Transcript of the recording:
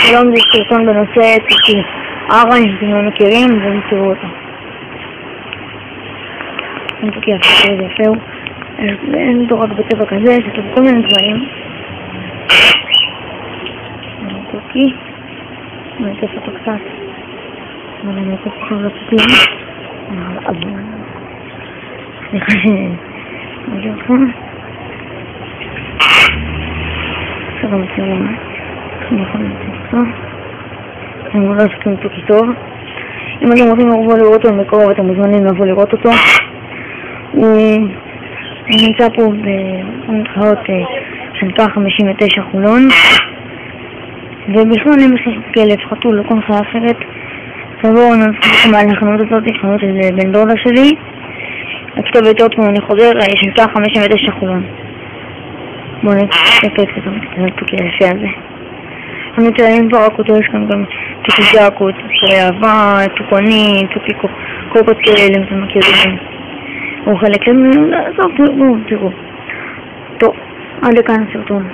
שלום, זה סרטון בנושא תוכי ארן, שאתם לא מכירים, ותראו אותו. אין תוכי יפה, זה יפה. אין אותו רק בצבע כזה, יש אותו כל מיני דברים. תוכי. אני אצף אותו קצת. אבל אני אצף אותו לצפים. סליחה שאני אותך. עכשיו המצלמה. אני יכולה לצפות אותו. אני לא עסקים אותו כי טוב. אם אתם רוצים לבוא לראות אותו מקרוב, אתם מוזמנים לבוא לראות אותו. הוא נמצא פה במתחרות שנקרא 59 חולון. ובכלל אין בכלל כלב, חתול, לא כל חיה אחרת. תבואו נצטרך מעל החנות הזאת, חנות של בן דודה שלי. הכתובת עוד פעם אני חוזר, שנקרא 59 חולון. בואו נתקף את התוכי היפה הזה. אני מתארים פה רק אותו, יש כאן גם תוכי ג'קות, תוכי אהבה, תוכני, תוכי קוקות כאלה, אם אתם מכירים. הוא חלק של... טוב, תראו. טוב, עד לכאן הסרטון.